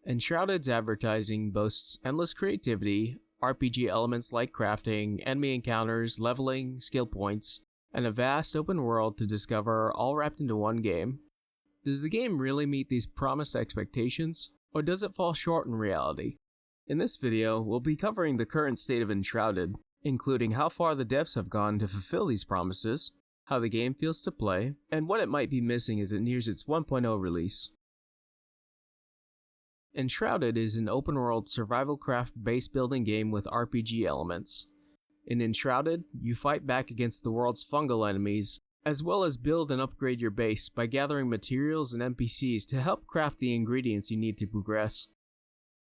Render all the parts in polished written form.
Enshrouded's advertising boasts endless creativity, RPG elements like crafting, enemy encounters, leveling, skill points, and a vast open world to discover, all wrapped into one game. Does the game really meet these promised expectations, or does it fall short in reality? In this video, we'll be covering the current state of Enshrouded, including how far the devs have gone to fulfill these promises, how the game feels to play, and what it might be missing as it nears its 1.0 release. Enshrouded is an open-world survival craft base building game with RPG elements. In Enshrouded, you fight back against the world's fungal enemies, as well as build and upgrade your base by gathering materials and NPCs to help craft the ingredients you need to progress.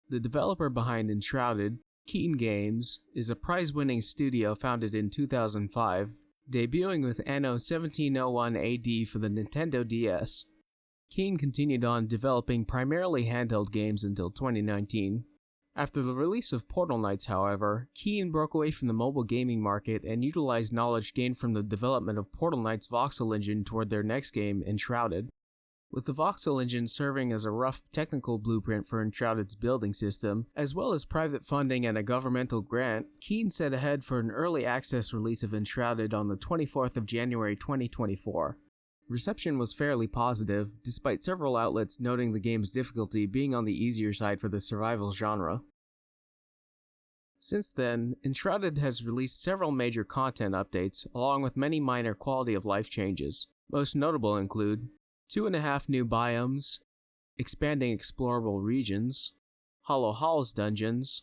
The developer behind Enshrouded, Keen Games, is a prize-winning studio founded in 2005, debuting with Anno 1701 AD for the Nintendo DS. Keen continued on developing primarily handheld games until 2019. After the release of Portal Knights, however, Keen broke away from the mobile gaming market and utilized knowledge gained from the development of Portal Knights' Voxel engine toward their next game, Enshrouded. With the Voxel engine serving as a rough technical blueprint for Enshrouded's building system, as well as private funding and a governmental grant, Keen set ahead for an early access release of Enshrouded on the 24th of January 2024. Reception was fairly positive, despite several outlets noting the game's difficulty being on the easier side for the survival genre. Since then, Enshrouded has released several major content updates, along with many minor quality of life changes. Most notable include 2.5 new biomes, expanding explorable regions, Hollow Halls dungeons,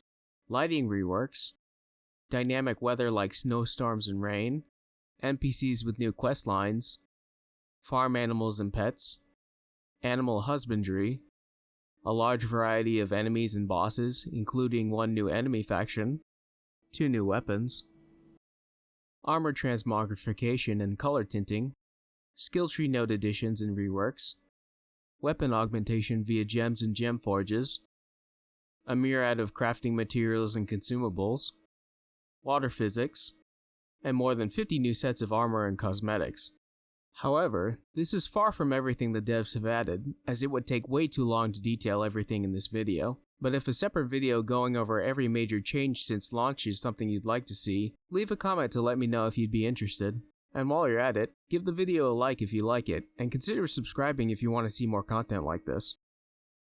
lighting reworks, dynamic weather like snowstorms and rain, NPCs with new quest lines, farm animals and pets, animal husbandry, a large variety of enemies and bosses, including one new enemy faction, 2 new weapons, armor transmogrification and color tinting, skill tree node additions and reworks, weapon augmentation via gems and gem forges, a myriad of crafting materials and consumables, water physics, and more than 50 new sets of armor and cosmetics. However, this is far from everything the devs have added, as it would take way too long to detail everything in this video. But if a separate video going over every major change since launch is something you'd like to see, leave a comment to let me know if you'd be interested. And while you're at it, give the video a like if you like it, and consider subscribing if you want to see more content like this.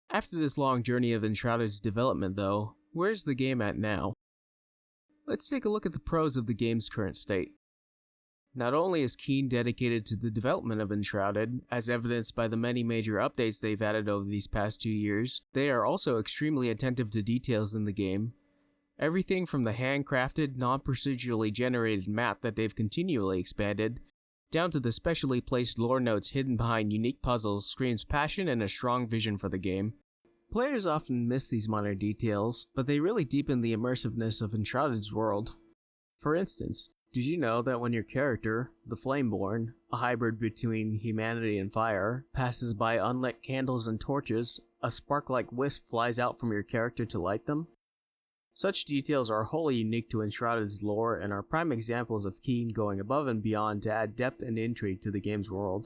After this long journey of Enshrouded's development though, where's the game at now? Let's take a look at the pros of the game's current state. Not only is Keen dedicated to the development of Enshrouded, as evidenced by the many major updates they've added over these past 2 years, they are also extremely attentive to details in the game. Everything from the handcrafted, non-procedurally generated map that they've continually expanded, down to the specially placed lore notes hidden behind unique puzzles screams passion and a strong vision for the game. Players often miss these minor details, but they really deepen the immersiveness of Enshrouded's world. For instance, did you know that when your character, the Flameborn, a hybrid between humanity and fire, passes by unlit candles and torches, a spark-like wisp flies out from your character to light them? Such details are wholly unique to Enshrouded's lore and are prime examples of Keen going above and beyond to add depth and intrigue to the game's world.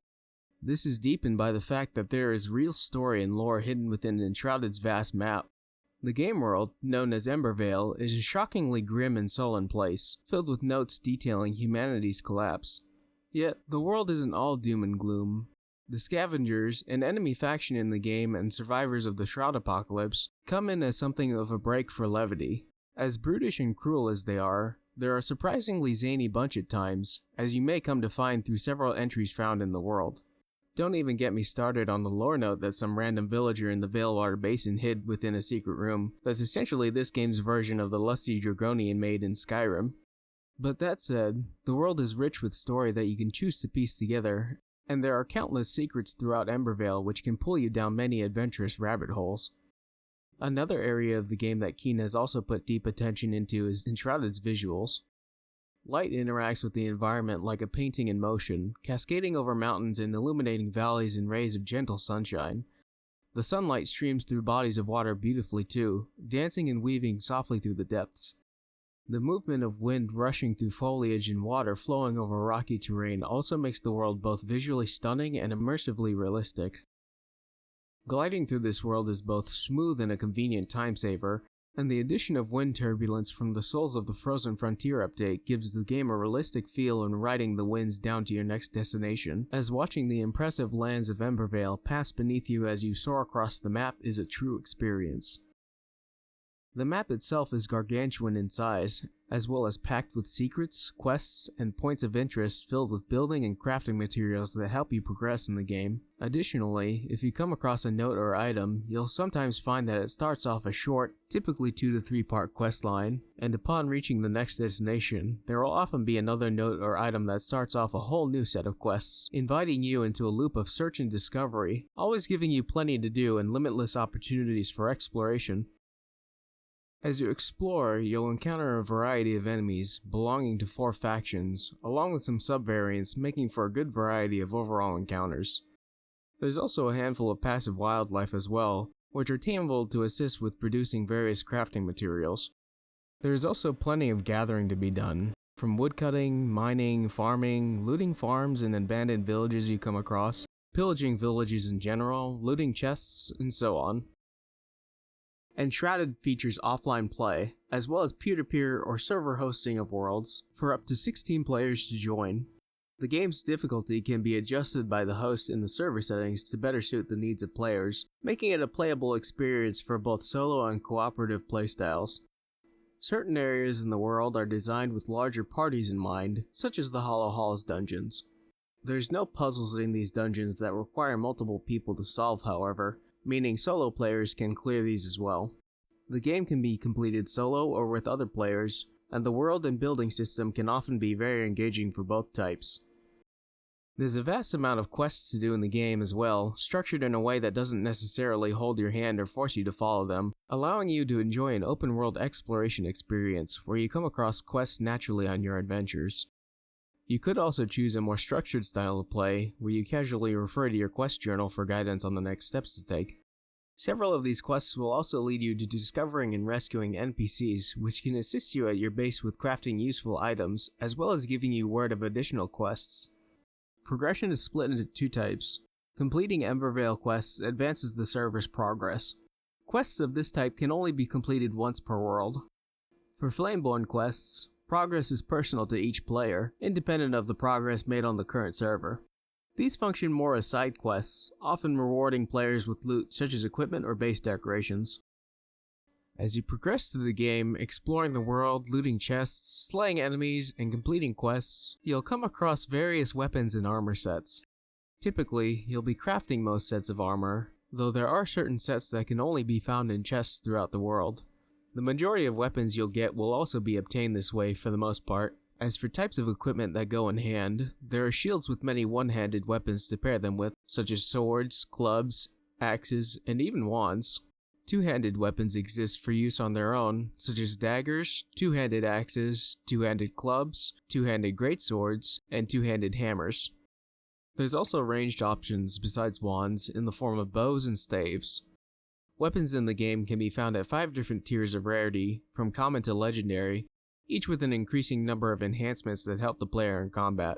This is deepened by the fact that there is real story and lore hidden within Enshrouded's vast map. The game world, known as Embervale, is a shockingly grim and sullen place, filled with notes detailing humanity's collapse. Yet, the world isn't all doom and gloom. The Scavengers, an enemy faction in the game and survivors of the Shroud Apocalypse, come in as something of a break for levity. As brutish and cruel as they are, they're a surprisingly zany bunch at times, as you may come to find through several entries found in the world. Don't even get me started on the lore note that some random villager in the Veilwater Basin hid within a secret room that's essentially this game's version of the lusty Dragonian maid in Skyrim. But that said, the world is rich with story that you can choose to piece together, and there are countless secrets throughout Embervale which can pull you down many adventurous rabbit holes. Another area of the game that Keen has also put deep attention into is Enshrouded's visuals. Light interacts with the environment like a painting in motion, cascading over mountains and illuminating valleys in rays of gentle sunshine. The sunlight streams through bodies of water beautifully too, dancing and weaving softly through the depths. The movement of wind rushing through foliage and water flowing over rocky terrain also makes the world both visually stunning and immersively realistic. Gliding through this world is both smooth and a convenient time saver, and the addition of wind turbulence from the Souls of the Frozen Frontier update gives the game a realistic feel when riding the winds down to your next destination, as watching the impressive lands of Embervale pass beneath you as you soar across the map is a true experience. The map itself is gargantuan in size, as well as packed with secrets, quests, and points of interest filled with building and crafting materials that help you progress in the game. Additionally, if you come across a note or item, you'll sometimes find that it starts off a short, typically 2 to 3 part quest line, and upon reaching the next destination, there will often be another note or item that starts off a whole new set of quests, inviting you into a loop of search and discovery, always giving you plenty to do and limitless opportunities for exploration. As you explore, you'll encounter a variety of enemies belonging to 4 factions, along with some sub-variants making for a good variety of overall encounters. There's also a handful of passive wildlife as well, which are tameable to assist with producing various crafting materials. There is also plenty of gathering to be done, from woodcutting, mining, farming, looting farms and abandoned villages you come across, pillaging villages in general, looting chests, and so on. Enshrouded features offline play, as well as peer-to-peer or server hosting of worlds, for up to 16 players to join. The game's difficulty can be adjusted by the host in the server settings to better suit the needs of players, making it a playable experience for both solo and cooperative playstyles. Certain areas in the world are designed with larger parties in mind, such as the Hollow Halls dungeons. There's no puzzles in these dungeons that require multiple people to solve, however, meaning solo players can clear these as well. The game can be completed solo or with other players, and the world and building system can often be very engaging for both types. There's a vast amount of quests to do in the game as well, structured in a way that doesn't necessarily hold your hand or force you to follow them, allowing you to enjoy an open world exploration experience where you come across quests naturally on your adventures. You could also choose a more structured style of play, where you casually refer to your quest journal for guidance on the next steps to take. Several of these quests will also lead you to discovering and rescuing NPCs, which can assist you at your base with crafting useful items, as well as giving you word of additional quests. Progression is split into 2 types. Completing Embervale quests advances the server's progress. Quests of this type can only be completed once per world. For Flameborn quests, progress is personal to each player, independent of the progress made on the current server. These function more as side quests, often rewarding players with loot such as equipment or base decorations. As you progress through the game, exploring the world, looting chests, slaying enemies, and completing quests, you'll come across various weapons and armor sets. Typically, you'll be crafting most sets of armor, though there are certain sets that can only be found in chests throughout the world. The majority of weapons you'll get will also be obtained this way for the most part. As for types of equipment that go in hand, there are shields with many one-handed weapons to pair them with, such as swords, clubs, axes, and even wands. Two-handed weapons exist for use on their own, such as daggers, two-handed axes, two-handed clubs, two-handed greatswords, and two-handed hammers. There's also ranged options besides wands in the form of bows and staves. Weapons in the game can be found at 5 different tiers of rarity, from common to legendary, each with an increasing number of enhancements that help the player in combat.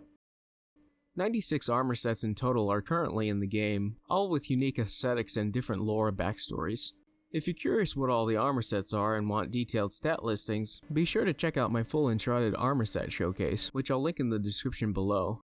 96 armor sets in total are currently in the game, all with unique aesthetics and different lore and backstories. If you're curious what all the armor sets are and want detailed stat listings, be sure to check out my full Enshrouded armor set showcase, which I'll link in the description below.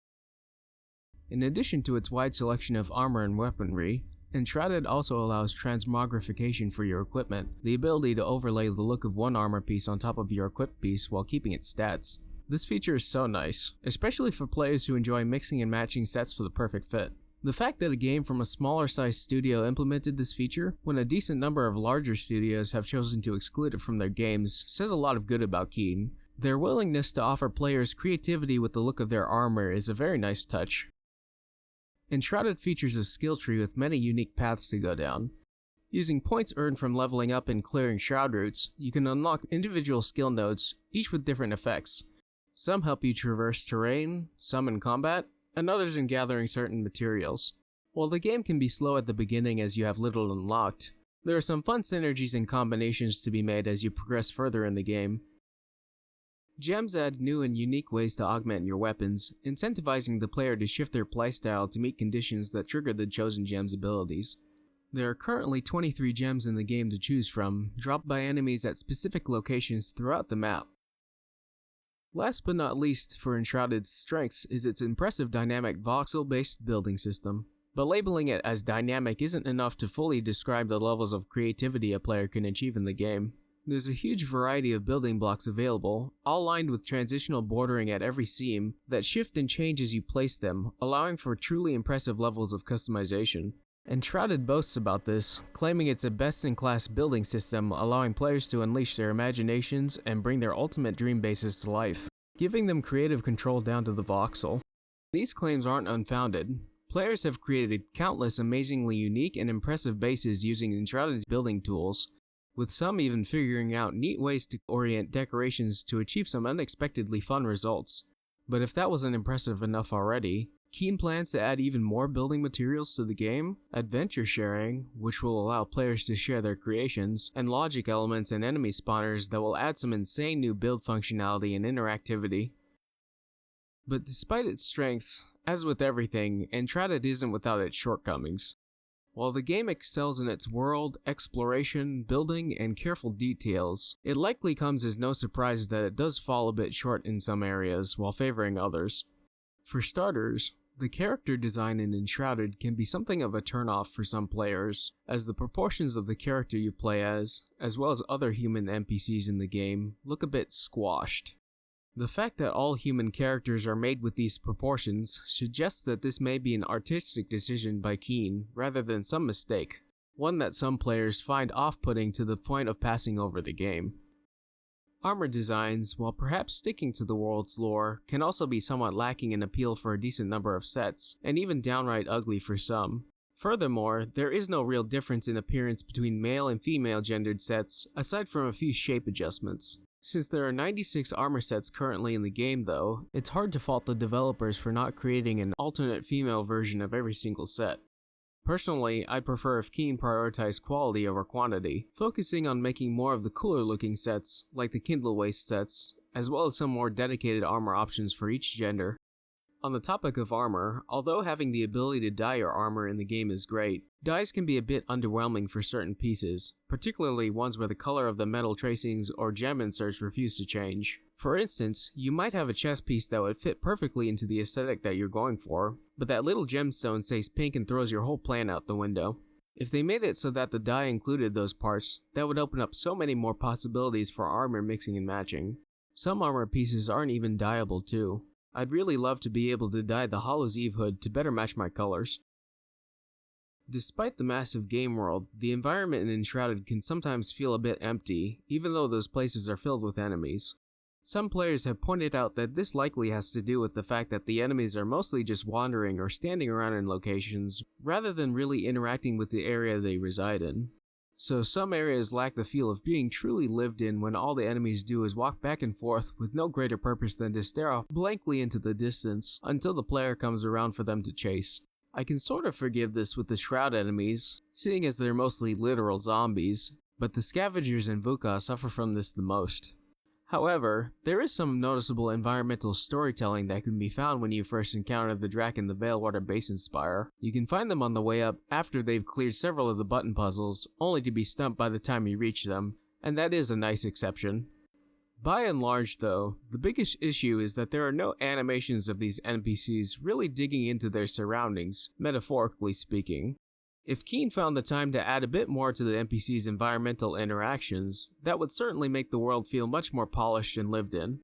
In addition to its wide selection of armor and weaponry, Enshrouded also allows transmogrification for your equipment, the ability to overlay the look of one armor piece on top of your equipped piece while keeping its stats. This feature is so nice, especially for players who enjoy mixing and matching sets for the perfect fit. The fact that a game from a smaller sized studio implemented this feature, when a decent number of larger studios have chosen to exclude it from their games, says a lot of good about Keen. Their willingness to offer players creativity with the look of their armor is a very nice touch. Enshrouded features a skill tree with many unique paths to go down. Using points earned from leveling up and clearing shroud routes, you can unlock individual skill nodes, each with different effects. Some help you traverse terrain, some in combat, and others in gathering certain materials. While the game can be slow at the beginning as you have little unlocked, there are some fun synergies and combinations to be made as you progress further in the game. Gems add new and unique ways to augment your weapons, incentivizing the player to shift their playstyle to meet conditions that trigger the chosen gem's abilities. There are currently 23 gems in the game to choose from, dropped by enemies at specific locations throughout the map. Last but not least for Enshrouded's strengths is its impressive dynamic voxel-based building system. But labeling it as dynamic isn't enough to fully describe the levels of creativity a player can achieve in the game. There's a huge variety of building blocks available, all lined with transitional bordering at every seam that shift and change as you place them, allowing for truly impressive levels of customization. Enshrouded boasts about this, claiming it's a best-in-class building system allowing players to unleash their imaginations and bring their ultimate dream bases to life, giving them creative control down to the voxel. These claims aren't unfounded. Players have created countless amazingly unique and impressive bases using Enshrouded's building tools, with some even figuring out neat ways to orient decorations to achieve some unexpectedly fun results. But if that wasn't impressive enough already, Keen plans to add even more building materials to the game, adventure sharing, which will allow players to share their creations, and logic elements and enemy spawners that will add some insane new build functionality and interactivity. But despite its strengths, as with everything, Enshrouded isn't without its shortcomings. While the game excels in its world, exploration, building, and careful details, it likely comes as no surprise that it does fall a bit short in some areas while favoring others. For starters, the character design in Enshrouded can be something of a turnoff for some players, as the proportions of the character you play as well as other human NPCs in the game, look a bit squashed. The fact that all human characters are made with these proportions suggests that this may be an artistic decision by Keen rather than some mistake, one that some players find off-putting to the point of passing over the game. Armor designs, while perhaps sticking to the world's lore, can also be somewhat lacking in appeal for a decent number of sets, and even downright ugly for some. Furthermore, there is no real difference in appearance between male and female gendered sets, aside from a few shape adjustments. Since there are 96 armor sets currently in the game though, it's hard to fault the developers for not creating an alternate female version of every single set. Personally, I'd prefer if Keen prioritized quality over quantity, focusing on making more of the cooler looking sets, like the Kindle Waste sets, as well as some more dedicated armor options for each gender. On the topic of armor, although having the ability to dye your armor in the game is great, dyes can be a bit underwhelming for certain pieces, particularly ones where the color of the metal tracings or gem inserts refuse to change. For instance, you might have a chest piece that would fit perfectly into the aesthetic that you're going for, but that little gemstone stays pink and throws your whole plan out the window. If they made it so that the dye included those parts, that would open up so many more possibilities for armor mixing and matching. Some armor pieces aren't even dyeable too. I'd really love to be able to dye the Hollow's Eve hood to better match my colors. Despite the massive game world, the environment in Enshrouded can sometimes feel a bit empty, even though those places are filled with enemies. Some players have pointed out that this likely has to do with the fact that the enemies are mostly just wandering or standing around in locations, rather than really interacting with the area they reside in. So some areas lack the feel of being truly lived in when all the enemies do is walk back and forth with no greater purpose than to stare off blankly into the distance until the player comes around for them to chase. I can sort of forgive this with the Shroud enemies, seeing as they're mostly literal zombies, but the Scavengers and Vuka suffer from this the most. However, there is some noticeable environmental storytelling that can be found when you first encounter the Drac in the Balewater Basin Spire. You can find them on the way up after they've cleared several of the button puzzles, only to be stumped by the time you reach them, and that is a nice exception. By and large though, the biggest issue is that there are no animations of these NPCs really digging into their surroundings, metaphorically speaking. If Keen found the time to add a bit more to the NPC's environmental interactions, that would certainly make the world feel much more polished and lived in.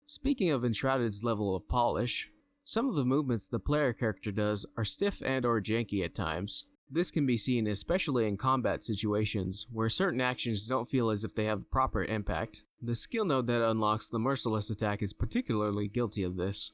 Speaking of Enshrouded's level of polish, some of the movements the player character does are stiff and or janky at times. This can be seen especially in combat situations, where certain actions don't feel as if they have proper impact. The skill node that unlocks the Merciless attack is particularly guilty of this.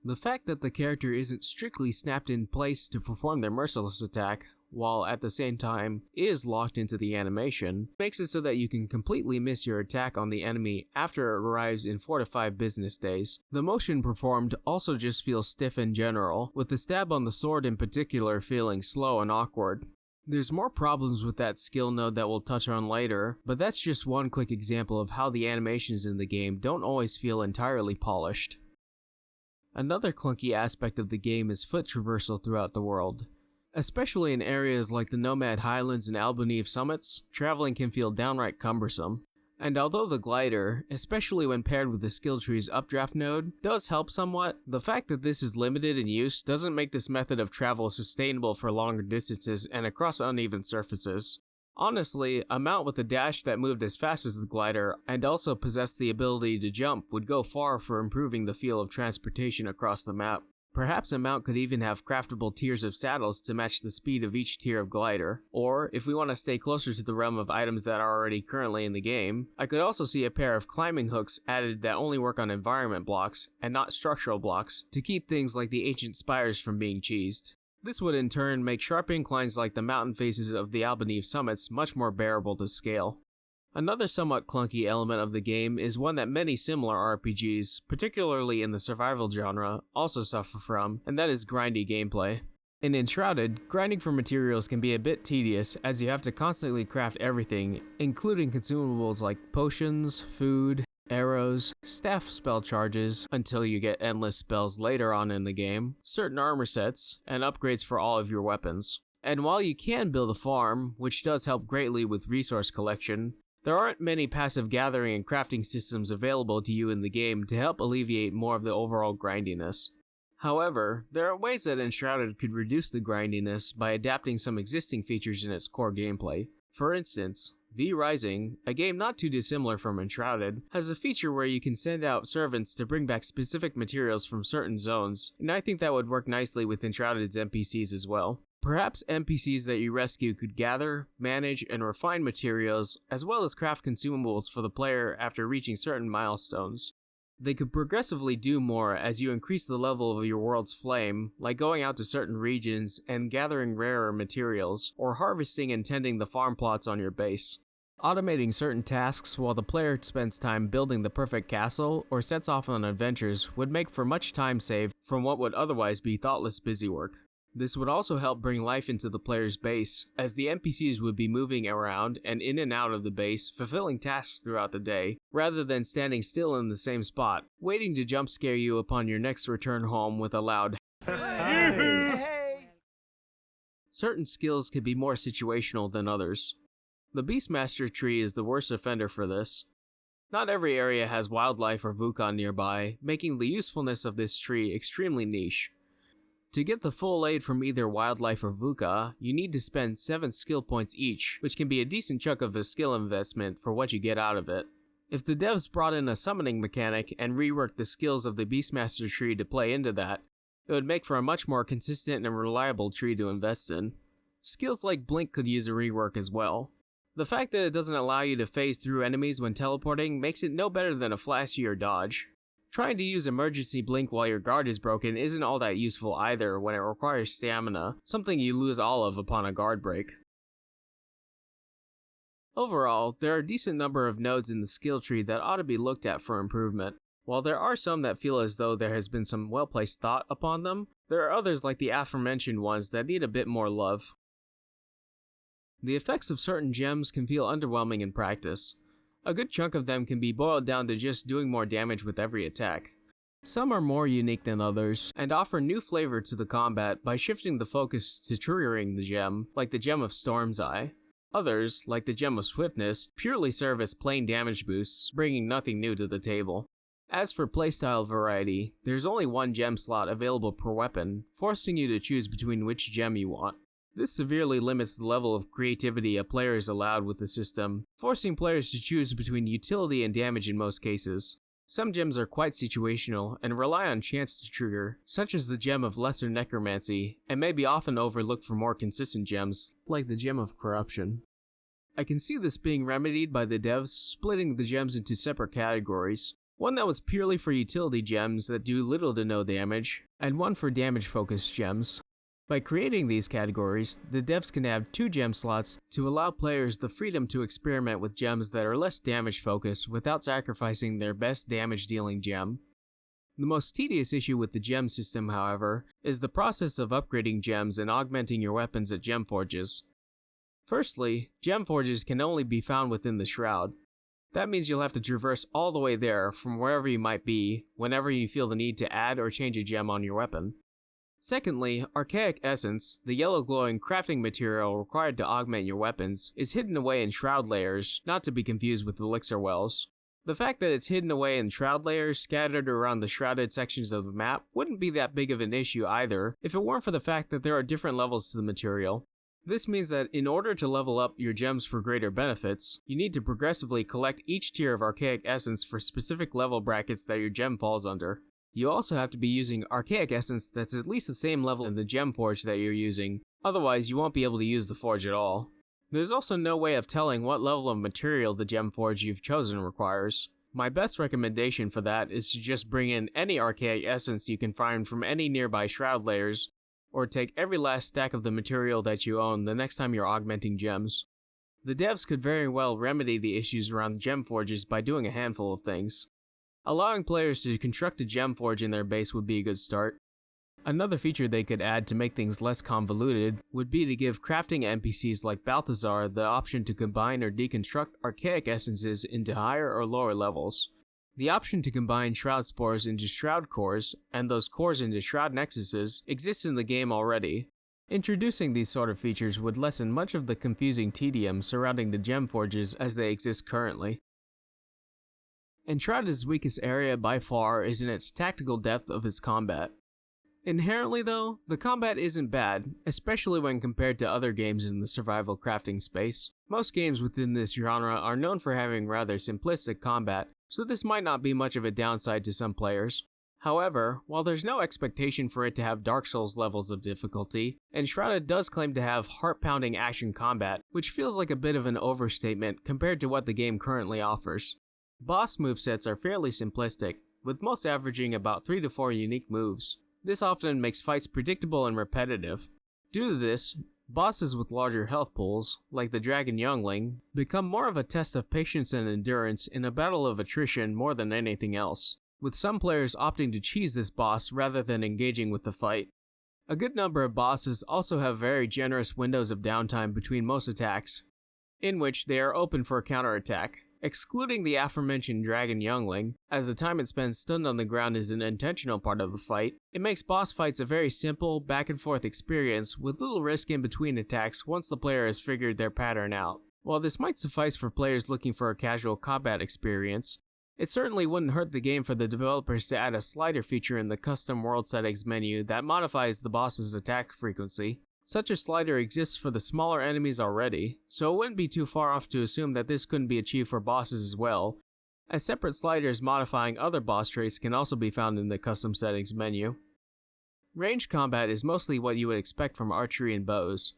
The fact that the character isn't strictly snapped in place to perform their Merciless attack, while at the same time is locked into the animation, makes it so that you can completely miss your attack on the enemy after it arrives in 4 to 5 business days. The motion performed also just feels stiff in general, with the stab on the sword in particular feeling slow and awkward. There's more problems with that skill node that we'll touch on later, but that's just one quick example of how the animations in the game don't always feel entirely polished. Another clunky aspect of the game is foot traversal throughout the world. Especially in areas like the Nomad Highlands and Albanese summits, traveling can feel downright cumbersome. And although the glider, especially when paired with the skill tree's updraft node, does help somewhat, the fact that this is limited in use doesn't make this method of travel sustainable for longer distances and across uneven surfaces. Honestly, a mount with a dash that moved as fast as the glider and also possessed the ability to jump would go far for improving the feel of transportation across the map. Perhaps a mount could even have craftable tiers of saddles to match the speed of each tier of glider, or if we want to stay closer to the realm of items that are already currently in the game, I could also see a pair of climbing hooks added that only work on environment blocks and not structural blocks to keep things like the ancient spires from being cheesed. This would in turn make sharp inclines like the mountain faces of the Albanese summits much more bearable to scale. Another somewhat clunky element of the game is one that many similar RPGs, particularly in the survival genre, also suffer from, and that is grindy gameplay. In Enshrouded, grinding for materials can be a bit tedious as you have to constantly craft everything, including consumables like potions, food, arrows, staff spell charges until you get endless spells later on in the game, certain armor sets, and upgrades for all of your weapons. And while you can build a farm, which does help greatly with resource collection, there aren't many passive gathering and crafting systems available to you in the game to help alleviate more of the overall grindiness. However, there are ways that Enshrouded could reduce the grindiness by adapting some existing features in its core gameplay. For instance, V Rising, a game not too dissimilar from Enshrouded, has a feature where you can send out servants to bring back specific materials from certain zones, and I think that would work nicely with Enshrouded's NPCs as well. Perhaps NPCs that you rescue could gather, manage, and refine materials, as well as craft consumables for the player after reaching certain milestones. They could progressively do more as you increase the level of your world's flame, like going out to certain regions and gathering rarer materials, or harvesting and tending the farm plots on your base. Automating certain tasks while the player spends time building the perfect castle or sets off on adventures would make for much time saved from what would otherwise be thoughtless busywork. This would also help bring life into the player's base, as the NPCs would be moving around and in and out of the base, fulfilling tasks throughout the day, rather than standing still in the same spot, waiting to jump scare you upon your next return home with a loud hey. Certain skills could be more situational than others. The Beastmaster tree is the worst offender for this. Not every area has wildlife or Vukon nearby, making the usefulness of this tree extremely niche. To get the full aid from either wildlife or Vuka, you need to spend 7 skill points each, which can be a decent chunk of a skill investment for what you get out of it. If the devs brought in a summoning mechanic and reworked the skills of the Beastmaster tree to play into that, it would make for a much more consistent and reliable tree to invest in. Skills like Blink could use a rework as well. The fact that it doesn't allow you to phase through enemies when teleporting makes it no better than a flashy or dodge. Trying to use emergency blink while your guard is broken isn't all that useful either when it requires stamina, something you lose all of upon a guard break. Overall, there are a decent number of nodes in the skill tree that ought to be looked at for improvement. While there are some that feel as though there has been some well-placed thought upon them, there are others like the aforementioned ones that need a bit more love. The effects of certain gems can feel underwhelming in practice. A good chunk of them can be boiled down to just doing more damage with every attack. Some are more unique than others, and offer new flavor to the combat by shifting the focus to triggering the gem, like the Gem of Storm's Eye. Others, like the Gem of Swiftness, purely serve as plain damage boosts, bringing nothing new to the table. As for playstyle variety, there's only one gem slot available per weapon, forcing you to choose between which gem you want. This severely limits the level of creativity a player is allowed with the system, forcing players to choose between utility and damage in most cases. Some gems are quite situational and rely on chance to trigger, such as the Gem of Lesser Necromancy, and may be often overlooked for more consistent gems, like the Gem of Corruption. I can see this being remedied by the devs splitting the gems into separate categories, one that was purely for utility gems that do little to no damage, and one for damage-focused gems. By creating these categories, the devs can add 2 gem slots to allow players the freedom to experiment with gems that are less damage focused without sacrificing their best damage dealing gem. The most tedious issue with the gem system, however, is the process of upgrading gems and augmenting your weapons at gem forges. Firstly, gem forges can only be found within the Shroud. That means you'll have to traverse all the way there from wherever you might be, whenever you feel the need to add or change a gem on your weapon. Secondly, Archaic Essence, the yellow glowing crafting material required to augment your weapons, is hidden away in shroud layers, not to be confused with elixir wells. The fact that it's hidden away in shroud layers scattered around the shrouded sections of the map wouldn't be that big of an issue either if it weren't for the fact that there are different levels to the material. This means that in order to level up your gems for greater benefits, you need to progressively collect each tier of Archaic Essence for specific level brackets that your gem falls under. You also have to be using Archaic Essence that's at least the same level in the gem forge that you're using, otherwise you won't be able to use the forge at all. There's also no way of telling what level of material the gem forge you've chosen requires. My best recommendation for that is to just bring in any Archaic Essence you can find from any nearby shroud layers, or take every last stack of the material that you own the next time you're augmenting gems. The devs could very well remedy the issues around gem forges by doing a handful of things. Allowing players to construct a gem forge in their base would be a good start. Another feature they could add to make things less convoluted would be to give crafting NPCs like Balthazar the option to combine or deconstruct Archaic Essences into higher or lower levels. The option to combine Shroud Spores into Shroud Cores, and those cores into Shroud Nexuses, exists in the game already. Introducing these sort of features would lessen much of the confusing tedium surrounding the gem forges as they exist currently. Enshrouded's weakest area by far is in its tactical depth of its combat. Inherently though, the combat isn't bad, especially when compared to other games in the survival crafting space. Most games within this genre are known for having rather simplistic combat, so this might not be much of a downside to some players. However, while there's no expectation for it to have Dark Souls levels of difficulty, Enshrouded does claim to have heart-pounding action combat, which feels like a bit of an overstatement compared to what the game currently offers. Boss movesets are fairly simplistic, with most averaging about 3 to 4 unique moves. This often makes fights predictable and repetitive. Due to this, bosses with larger health pools, like the Dragon Youngling, become more of a test of patience and endurance in a battle of attrition more than anything else, with some players opting to cheese this boss rather than engaging with the fight. A good number of bosses also have very generous windows of downtime between most attacks, in which they are open for a counterattack. Excluding the aforementioned Dragon Youngling, as the time it spends stunned on the ground is an intentional part of the fight, it makes boss fights a very simple, back and forth experience with little risk in between attacks once the player has figured their pattern out. While this might suffice for players looking for a casual combat experience, it certainly wouldn't hurt the game for the developers to add a slider feature in the custom world settings menu that modifies the boss's attack frequency. Such a slider exists for the smaller enemies already, so it wouldn't be too far off to assume that this couldn't be achieved for bosses as well, as separate sliders modifying other boss traits can also be found in the custom settings menu. Ranged combat is mostly what you would expect from archery and bows.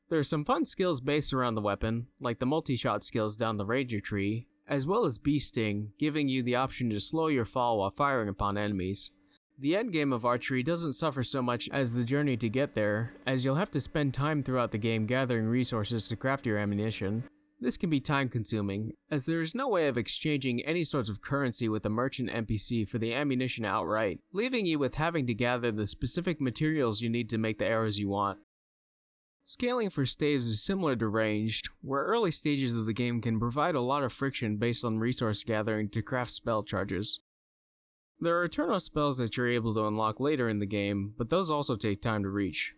There are some fun skills based around the weapon, like the multi-shot skills down the ranger tree, as well as Bee Sting, giving you the option to slow your fall while firing upon enemies. The endgame of archery doesn't suffer so much as the journey to get there, as you'll have to spend time throughout the game gathering resources to craft your ammunition. This can be time consuming, as there is no way of exchanging any sorts of currency with a merchant NPC for the ammunition outright, leaving you with having to gather the specific materials you need to make the arrows you want. Scaling for Staves is similar to Ranged, where early stages of the game can provide a lot of friction based on resource gathering to craft spell charges. There are eternal spells that you're able to unlock later in the game, but those also take time to reach.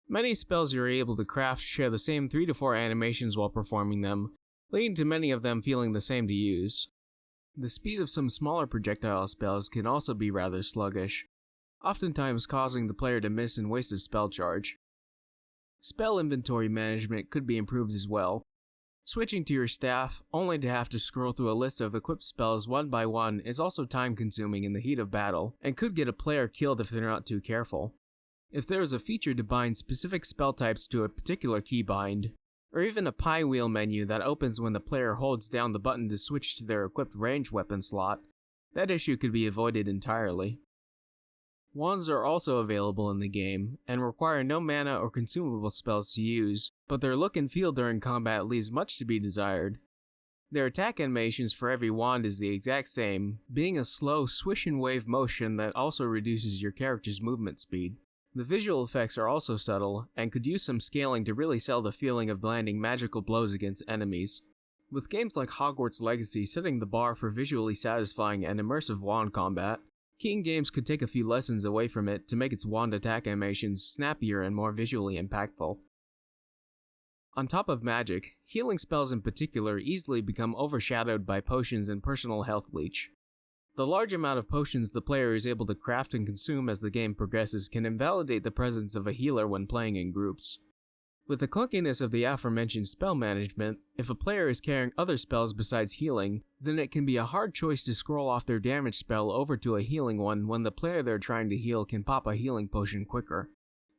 Many spells you're able to craft share the same 3 to 4 animations while performing them, leading to many of them feeling the same to use. The speed of some smaller projectile spells can also be rather sluggish, oftentimes causing the player to miss and waste a spell charge. Spell inventory management could be improved as well. Switching to your staff, only to have to scroll through a list of equipped spells one by one, is also time consuming in the heat of battle, and could get a player killed if they're not too careful. If there is a feature to bind specific spell types to a particular keybind, or even a pie wheel menu that opens when the player holds down the button to switch to their equipped ranged weapon slot, that issue could be avoided entirely. Wands are also available in the game, and require no mana or consumable spells to use, but their look and feel during combat leaves much to be desired. Their attack animations for every wand is the exact same, being a slow swish and wave motion that also reduces your character's movement speed. The visual effects are also subtle, and could use some scaling to really sell the feeling of landing magical blows against enemies. With games like Hogwarts Legacy setting the bar for visually satisfying and immersive wand combat, King Games could take a few lessons away from it to make its wand attack animations snappier and more visually impactful. On top of magic, healing spells in particular easily become overshadowed by potions and personal health leech. The large amount of potions the player is able to craft and consume as the game progresses can invalidate the presence of a healer when playing in groups. With the clunkiness of the aforementioned spell management, if a player is carrying other spells besides healing, then it can be a hard choice to scroll off their damage spell over to a healing one when the player they're trying to heal can pop a healing potion quicker.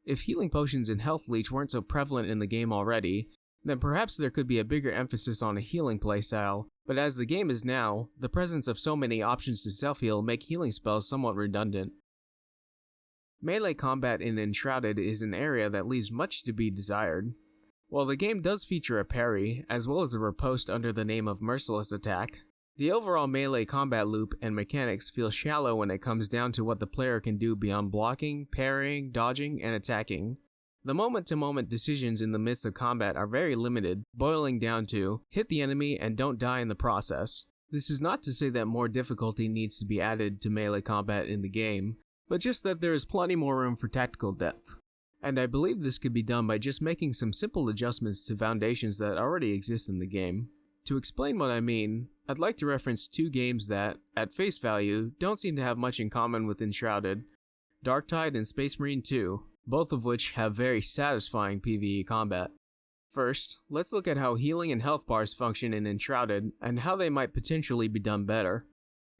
If healing potions and health leech weren't so prevalent in the game already, then perhaps there could be a bigger emphasis on a healing playstyle, but as the game is now, the presence of so many options to self-heal make healing spells somewhat redundant. Melee combat in Enshrouded is an area that leaves much to be desired. While the game does feature a parry, as well as a riposte under the name of Merciless Attack, the overall melee combat loop and mechanics feel shallow when it comes down to what the player can do beyond blocking, parrying, dodging, and attacking. The moment-to-moment decisions in the midst of combat are very limited, boiling down to, hit the enemy and don't die in the process. This is not to say that more difficulty needs to be added to melee combat in the game, but just that there is plenty more room for tactical depth. And I believe this could be done by just making some simple adjustments to foundations that already exist in the game. To explain what I mean, I'd like to reference two games that, at face value, don't seem to have much in common with Enshrouded: Darktide and Space Marine 2, both of which have very satisfying PvE combat. First, let's look at how healing and health bars function in Enshrouded and how they might potentially be done better.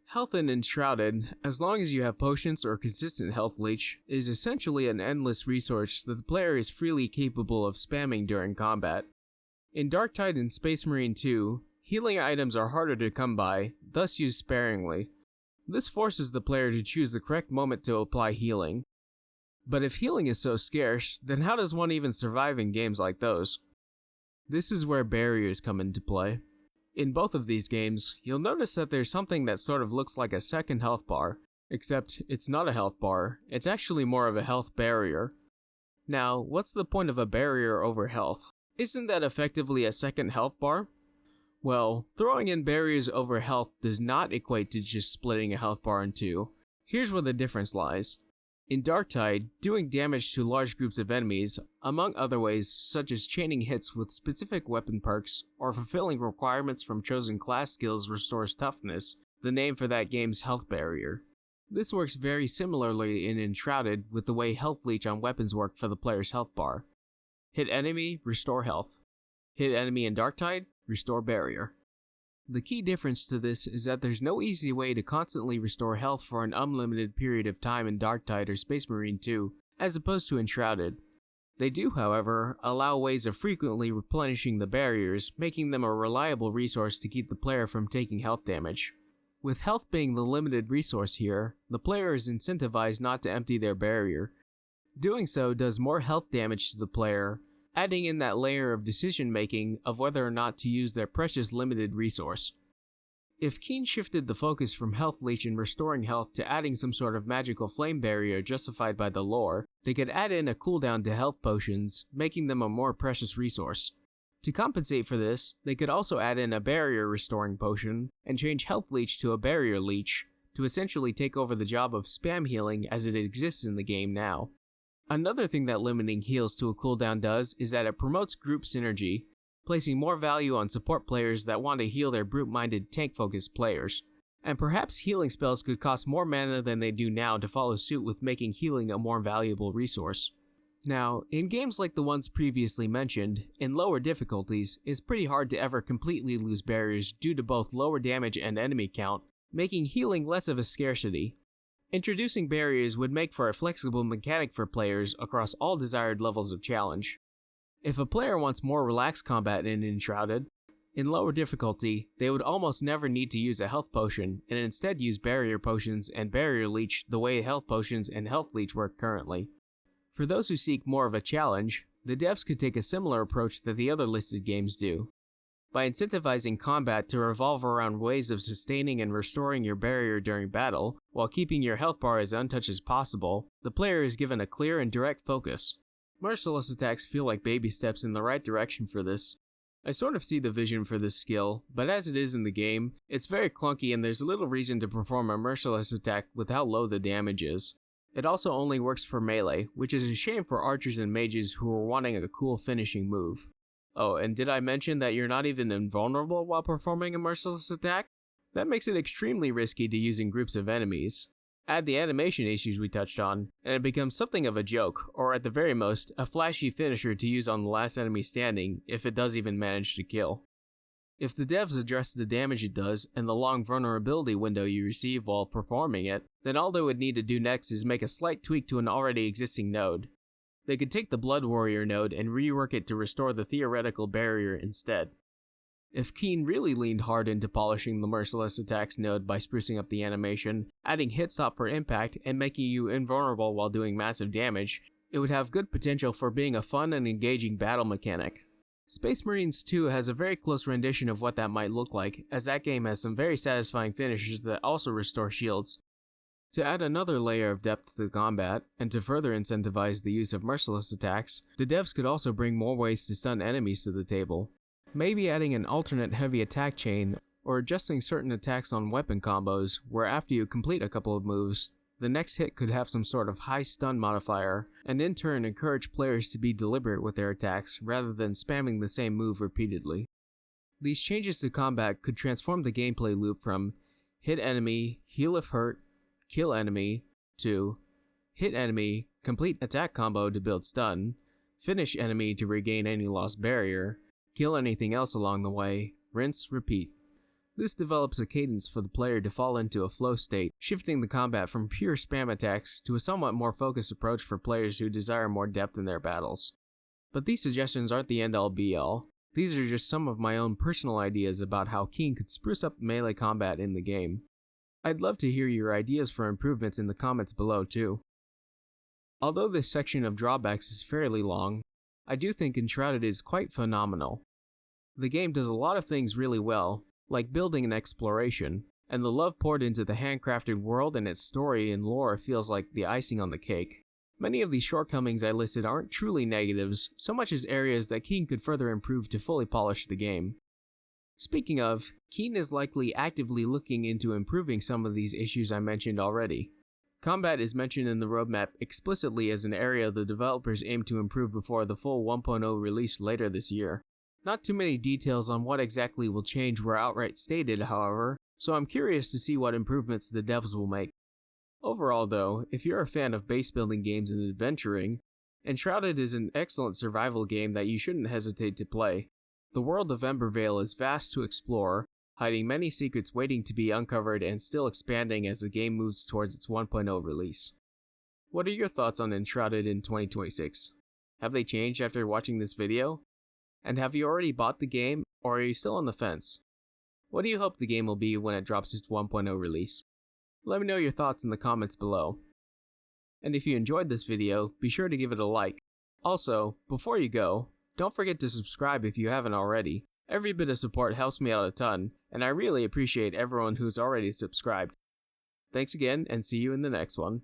Health in Enshrouded, as long as you have potions or consistent health leech, is essentially an endless resource that the player is freely capable of spamming during combat. In Darktide and Space Marine 2, healing items are harder to come by, thus used sparingly. This forces the player to choose the correct moment to apply healing. But if healing is so scarce, then how does one even survive in games like those? This is where barriers come into play. In both of these games, you'll notice that there's something that sort of looks like a second health bar, except it's not a health bar, it's actually more of a health barrier. Now, what's the point of a barrier over health? Isn't that effectively a second health bar? Well, throwing in barriers over health does not equate to just splitting a health bar in two. Here's where the difference lies. In Darktide, doing damage to large groups of enemies, among other ways such as chaining hits with specific weapon perks or fulfilling requirements from chosen class skills, restores toughness, the name for that game's health barrier. This works very similarly in Enshrouded with the way health leech on weapons work for the player's health bar. Hit enemy, restore health. Hit enemy in Darktide, restore barrier. The key difference to this is that there's no easy way to constantly restore health for an unlimited period of time in Darktide or Space Marine 2, as opposed to Enshrouded. They do, however, allow ways of frequently replenishing the barriers, making them a reliable resource to keep the player from taking health damage. With health being the limited resource here, the player is incentivized not to empty their barrier. Doing so does more health damage to the player, adding in that layer of decision making of whether or not to use their precious limited resource. If Keen shifted the focus from health leech and restoring health to adding some sort of magical flame barrier justified by the lore, they could add in a cooldown to health potions, making them a more precious resource. To compensate for this, they could also add in a barrier restoring potion and change health leech to a barrier leech to essentially take over the job of spam healing as it exists in the game now. Another thing that limiting heals to a cooldown does is that it promotes group synergy, placing more value on support players that want to heal their brute-minded tank-focused players. And perhaps healing spells could cost more mana than they do now to follow suit with making healing a more valuable resource. Now, in games like the ones previously mentioned, in lower difficulties, it's pretty hard to ever completely lose barriers due to both lower damage and enemy count, making healing less of a scarcity. Introducing barriers would make for a flexible mechanic for players across all desired levels of challenge. If a player wants more relaxed combat in Enshrouded, in lower difficulty, they would almost never need to use a health potion and instead use barrier potions and barrier leech the way health potions and health leech work currently. For those who seek more of a challenge, the devs could take a similar approach that the other listed games do. By incentivizing combat to revolve around ways of sustaining and restoring your barrier during battle, while keeping your health bar as untouched as possible, the player is given a clear and direct focus. Merciless attacks feel like baby steps in the right direction for this. I sort of see the vision for this skill, but as it is in the game, it's very clunky and there's little reason to perform a merciless attack with how low the damage is. It also only works for melee, which is a shame for archers and mages who are wanting a cool finishing move. Oh, and did I mention that you're not even invulnerable while performing a merciless attack? That makes it extremely risky to use in groups of enemies. Add the animation issues we touched on, and it becomes something of a joke, or at the very most, a flashy finisher to use on the last enemy standing, if it does even manage to kill. If the devs address the damage it does, and the long vulnerability window you receive while performing it, then all they would need to do next is make a slight tweak to an already existing node. They could take the Blood Warrior node and rework it to restore the theoretical barrier instead. If Keen really leaned hard into polishing the Merciless Attacks node by sprucing up the animation, adding hit stop for impact, and making you invulnerable while doing massive damage, it would have good potential for being a fun and engaging battle mechanic. Space Marines 2 has a very close rendition of what that might look like, as that game has some very satisfying finishers that also restore shields. To add another layer of depth to the combat, and to further incentivize the use of merciless attacks, the devs could also bring more ways to stun enemies to the table. Maybe adding an alternate heavy attack chain, or adjusting certain attacks on weapon combos, where after you complete a couple of moves, the next hit could have some sort of high stun modifier, and in turn encourage players to be deliberate with their attacks rather than spamming the same move repeatedly. These changes to combat could transform the gameplay loop from hit enemy, heal if hurt, kill enemy, to hit enemy, complete attack combo to build stun, finish enemy to regain any lost barrier, kill anything else along the way, rinse, repeat. This develops a cadence for the player to fall into a flow state, shifting the combat from pure spam attacks to a somewhat more focused approach for players who desire more depth in their battles. But these suggestions aren't the end-all be-all. These are just some of my own personal ideas about how Keen could spruce up melee combat in the game. I'd love to hear your ideas for improvements in the comments below too. Although this section of Drawbacks is fairly long, I do think Enshrouded is quite phenomenal. The game does a lot of things really well, like building and exploration, and the love poured into the handcrafted world and its story and lore feels like the icing on the cake. Many of these shortcomings I listed aren't truly negatives, so much as areas that Keen could further improve to fully polish the game. Speaking of, Keen is likely actively looking into improving some of these issues I mentioned already. Combat is mentioned in the roadmap explicitly as an area the developers aim to improve before the full 1.0 release later this year. Not too many details on what exactly will change were outright stated, however, so I'm curious to see what improvements the devs will make. Overall though, if you're a fan of base building games and adventuring, Enshrouded is an excellent survival game that you shouldn't hesitate to play. The world of Embervale is vast to explore, hiding many secrets waiting to be uncovered and still expanding as the game moves towards its 1.0 release. What are your thoughts on Enshrouded in 2026? Have they changed after watching this video? And have you already bought the game, or are you still on the fence? What do you hope the game will be when it drops its 1.0 release? Let me know your thoughts in the comments below. And if you enjoyed this video, be sure to give it a like. Also, before you go, don't forget to subscribe if you haven't already. Every bit of support helps me out a ton, and I really appreciate everyone who's already subscribed. Thanks again, and see you in the next one.